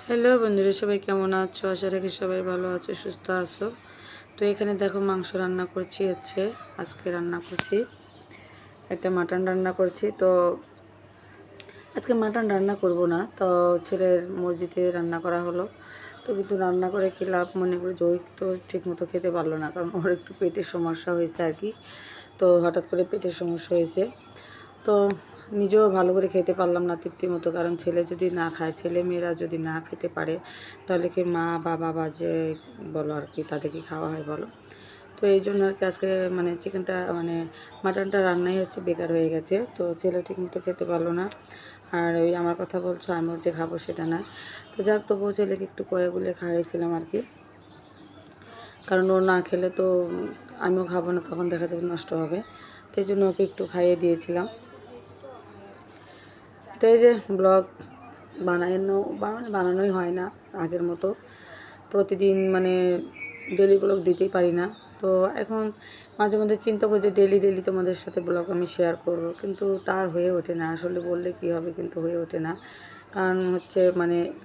Hello বন্ধুরা, সবাই কেমন আছো? আশা রাখি সবাই ভালো আছো, সুস্থ আছো। তো এখানে দেখো মাংস রান্না করছি, আজকে রান্না করছি একটা মাটন রান্না করছি। তো আজকে মাটন রান্না করব না, তো ছেলের মসজিদে রান্না করা হলো। তো কিন্তু রান্না করে কি লাভ, মনে করি যে ওই তো ঠিক মতো খেতে পারলো না, কারণ ওর একটু পেটের সমস্যা হয়েছে আর কি। তো হঠাৎ করে পেটের সমস্যা হয়েছে, তো নিজেও ভালো করে খেতে পারলাম না তৃপ্তি মতো। কারণ ছেলে যদি না খায়, ছেলে মেয়েরা যদি না খেতে পারে, তাহলে কি মা বা বাবা যে বলো আর কি, তাদেরকে খাওয়া হয় বলো? তো এই জন্য আর কি আজকে মানে চিকেনটা মাটনটা রান্নাই বেকার হয়ে গেছে। তো ছেলে ঠিক মতো খেতে পারলো না, আর ওই আমার কথা বলছো, আমিও যে খাবো সেটা না। তো যাক, তবুও ছেলেকে একটু কয়ে বলে খাওয়াইছিলাম আর কি, কারণ ও না খেলে তো আমিও খাবো না, তখন দেখা যাবে নষ্ট হবে। তো এই জন্য ওকে একটু খাইয়ে দিয়েছিলাম। তো এই যে ব্লগ বানানোই হয় না আগের মতো, প্রতিদিন ডেলি ব্লগ দিতেই পারি না। তো এখন মাঝে মধ্যে চিন্তা করি যে ডেলি ডেলি তোমাদের সাথে ব্লগ আমি শেয়ার করব, কিন্তু তার হয়ে ওঠে না। আসলে বললে কি হবে, কিন্তু হয়ে ওঠে না। কারণ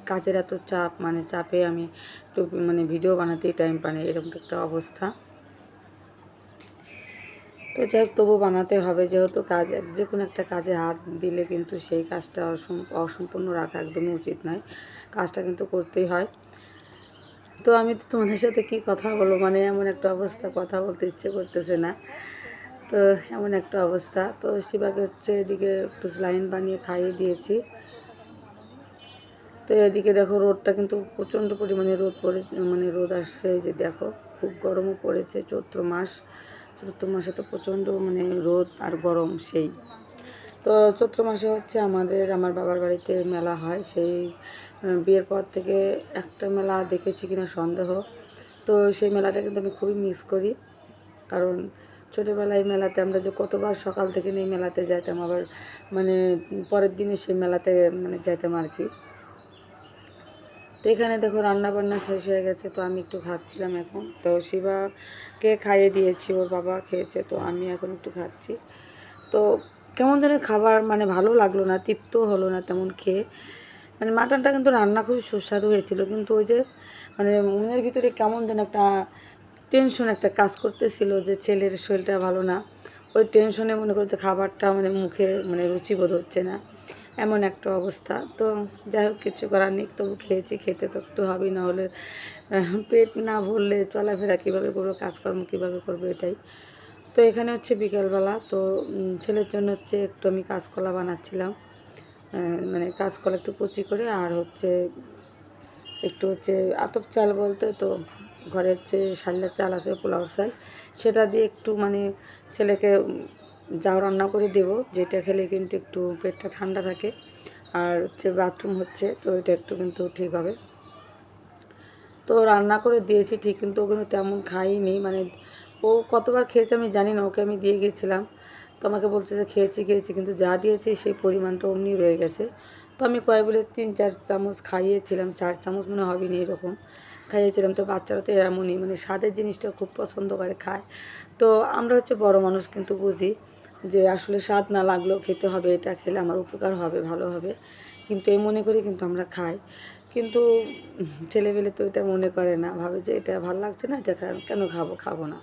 কাজের এত চাপ, চাপে আমি একটু ভিডিও বানাতেই টাইম পাই না, এরকম একটা অবস্থা। তো যাই হোক, তবু বানাতে হবে, যেহেতু যে কোনো একটা কাজে হাত দিলে কিন্তু সেই কাজটা অসম্পূর্ণ রাখা একদমই উচিত নয়। কাজটা কিন্তু করতেই হয়। তো আমি তো তোমাদের সাথে কি কথা বলবো, এমন একটা অবস্থা, কথা বলতে ইচ্ছে করতেছে না। তো এমন একটা অবস্থা। তো শিবাকে এদিকে একটু স্যালাইন বানিয়ে খাইয়ে দিয়েছি। তো এদিকে দেখো, রোদটা কিন্তু প্রচণ্ড পরিমাণে রোদ পড়ে, রোদ আসছে। এই যে দেখো, খুব গরমও পড়েছে। চৈত্র মাসে তো প্রচণ্ড রোদ আর গরম সেই। তো চৈত্র মাসে আমার বাবার বাড়িতে মেলা হয়। সেই বিয়ের পর থেকে একটা মেলা দেখেছি কিনা সন্দেহ। তো সেই মেলাটা কিন্তু আমি খুবই মিস করি, কারণ ছোটোবেলায় মেলাতে আমরা যে কতবার সকাল থেকে এই মেলাতে যাইতাম, আবার পরের দিনে সেই মেলাতে যাইতাম আর কি। তো এখানে দেখো রান্না বান্না শেষ হয়ে গেছে, তো আমি একটু খাচ্ছিলাম এখন। তো শিবাকে খাইয়ে দিয়েছি, ওর বাবা খেয়েছে, তো আমি এখন একটু খাচ্ছি। তো কেমন যেন খাবার ভালো লাগলো না, তৃপ্তও হলো না তেমন খেয়ে। মাটনটা কিন্তু রান্না খুবই সুস্বাদু হয়েছিল, কিন্তু ওই যে মনের ভিতরে কেমন যেন একটা টেনশন একটা কাজ করতেছিল যে ছেলের শরীরটা ভালো না। ওই টেনশনে মনে করছে খাবারটা মুখে রুচিবোধ হচ্ছে না, এমন একটা অবস্থা। তো যাই হোক, কিছু করার নেই, তবু খেয়েছি, খেতে তো একটু হবেই, না হলে পেট না ভরলে চলাফেরা কীভাবে করবো, কাজকর্ম কীভাবে করবো, এটাই। তো এখানে বিকেলবেলা, তো ছেলের জন্য একটু আমি কাঁচকলা বানাচ্ছিলাম। কাঁচকলা একটু কুচি করে, আর একটু আতপ চাল বলতে তো ঘরে শাল্লার চাল আছে, পোলাও চাল, সেটা দিয়ে একটু ছেলেকে যাও রান্না করে দেব, যেটা খেলে কিন্তু একটু পেটটা ঠান্ডা থাকে। আর বাথরুম তো এটা একটু কিন্তু ঠিক হবে। তো রান্না করে দিয়েছি ঠিক, কিন্তু ওখানে তেমন খাইনি। ও কতবার খেয়েছে আমি জানি না, ওকে আমি দিয়ে গেছিলাম। তো আমাকে বলছে যে খেয়েছি খেয়েছি, কিন্তু যা দিয়েছি সেই পরিমাণটা অমনি রয়ে গেছে। তো আমি কয় বলে 3-4 চামচ খাইয়েছিলাম, 4 চামচ মনে হবে না, এরকম খাইয়েছিলাম। তো বাচ্চারা তো এমনই, স্বাদের জিনিসটা খুব পছন্দ করে, খায়। তো আমরা বড় মানুষ, কিন্তু বুঝি যে আসলে স্বাদ না লাগলেও খেতে হবে, এটা খেলে আমার উপকার হবে, ভালো হবে, কিন্তু এই মনে করি কিন্তু আমরা খাই। কিন্তু ছেলেবেলে তো এটা মনে করে না, ভাবে যে এটা ভালো লাগছে না, এটা কেন খাবো না,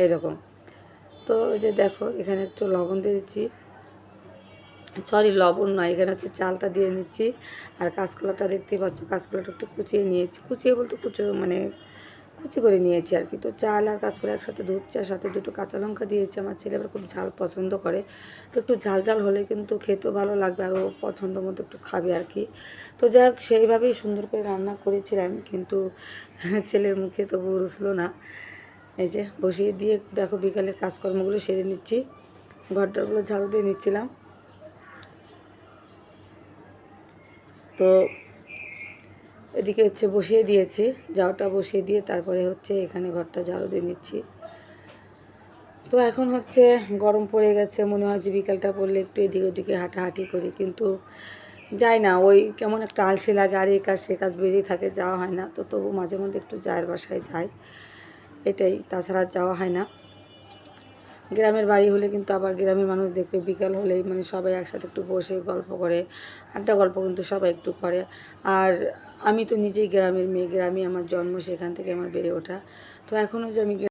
এরকম। তো ওই যে দেখো, এখানে একটু লবণ দিয়েছি, সরি লবণ নয়, এখানে চালটা দিয়ে নিচ্ছি। আর কাঁচকলাটা দেখতেই পাচ্ছ, কাঁচকলাটা একটু কুচিয়ে নিয়েছি, কুচিয়ে বলতে কুচি করে নিয়েছি আর কি। তো চাল আর কাঁচকলা একসাথে ধুচ্ছি, আর সাথে 2টো কাঁচা লঙ্কা দিয়েছি। আমার ছেলে আবার খুব ঝাল পছন্দ করে, তো একটু ঝাল ঝাল হলে কিন্তু খেতেও ভালো লাগবে, আর ও পছন্দ মতো একটু খাবে আর কি। তো যাই হোক, সেইভাবেই সুন্দর করে রান্না করেছিলাম, কিন্তু ছেলের মুখে তবু রুচলো না। এই যে বসিয়ে দিয়ে দেখো, বিকালের কাজকর্মগুলো সেরে নিচ্ছি, ঘরটাগুলো ঝাড়ু দিয়ে নিচ্ছিলাম। তো এদিকে বসিয়ে দিয়েছি, জাউটা বসিয়ে দিয়ে তারপরে এখানে ঘরটা ঝাড়ু দিয়ে নিচ্ছি। তো এখন গরম পড়ে গেছে, মনে হয় যে বিকালটা পড়লে একটু এদিক ওদিকে হাঁটাহাঁটি করি, কিন্তু যাই না, ওই কেমন একটা আলসে লাগে, আর এই কাজ সে কাজ বেরিয়ে থাকে, যাওয়া হয় না। তো তবু মাঝে মধ্যে একটু জায়ের বাসায় যাই, এটাই, তাছাড়া যাওয়া হয় না। গ্রামের বাড়ি হলে কিন্তু আবার গ্রামের মানুষ দেখবে বিকাল হলেই মানে সবাই একসাথে একটু বসে গল্প করে, আড্ডা গল্প কিন্তু সবাই একটু করে। আর আমি তো নিজেই গ্রামের মেয়ে, গ্রামে আমার জন্ম, সেখান থেকে আমার বেড়ে ওঠা। তো এখনও যে আমি